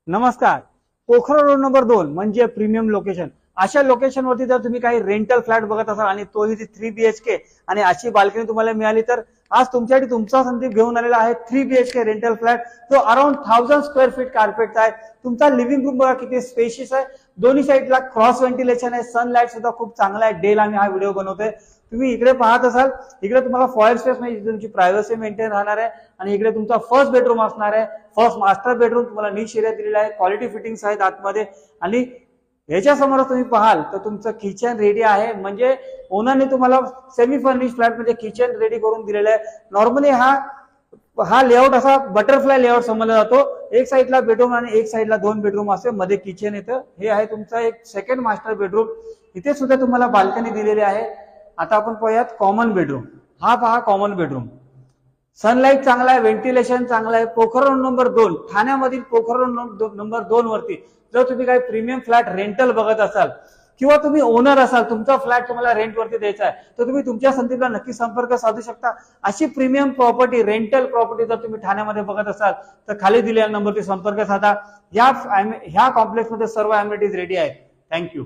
नमस्कार. Pokhran road number 2 म्हणजे premium location. अशा लोकेशन वरती जर तुम्ही काही रेंटल फ्लॅट बघत असाल आणि तोही 3 BHK आणि अशी बाल्कनी तुम्हाला मिळाली तर आज तुमच्यासाठी तुमचा संदीप घेऊन आलेला आहे 3 BHK रेंटल फ्लॅट जो अराउंड 1000 स्क्वेअर फीट कार्पेटचा आहे. तुमचा लिव्हिंग रूम बघा किती स्पेशियस आहे. दोन्ही साईडला क्रॉस व्हेंटिलेशन आहे. सनलाइट सुद्धा खूप चांगला आहे. डेला आम्ही हा व्हिडिओ बनवतोय. तुम्ही इकडे पाहत असाल इकडे तुम्हाला फॉयर स्पेस म्हणजे तुमची प्रायव्हसी मेंटेन राहणार आहे आणि इकडे तुमचा फर्स्ट बेडरूम असणार आहे. फर्स्ट मास्टर बेडरूम तुम्हाला निश एरिया दिलेला आहे. क्वालिटी फिटिंग्स आहेत आतमध्ये आणि याच्या समोर तुम्ही पाहाल तर तुमचं किचन रेडी आहे. म्हणजे ओनरने तुम्हाला सेमी फर्निश फ्लॅट मध्ये किचन रेडी करून दिलेलं आहे. नॉर्मली हा लेआउट असा बटरफ्लाय लेआउट समजला जातो. एक साईडला बेडरूम आणि एक साईडला 2 बेडरूम असे मध्ये किचन येतं. हे आहे तुमचा एक सेकंड मास्टर बेडरूम. इथे सुद्धा तुम्हाला बाल्कनी दिलेली आहे. आता आपण पाहूयात कॉमन बेडरूम. हा पहा कॉमन बेडरूम. सनलाइट चांगला आहे. व्हेंटिलेशन चांगलं आहे. पोखरण नंबर 2 ठाण्यामधील पोखरण नंबर 2 वरती जर तुम्ही काही प्रीमियम फ्लॅट रेंटल बघत असाल किंवा तुम्ही ओनर असाल तुमचा फ्लॅट तुम्हाला रेंट वरती द्यायचा आहे तर तुम्ही तुमच्या संदीपला नक्की संपर्क साधू शकता. अशी प्रीमियम प्रॉपर्टी रेंटल प्रॉपर्टी जर तुम्ही ठाण्यामध्ये बघत असाल तर खाली दिलेल्या नंबरवरती संपर्क साधा. ह्या कॉम्प्लेक्समध्ये सर्व अॅम्युनिटीज रेडी आहेत. थँक्यू.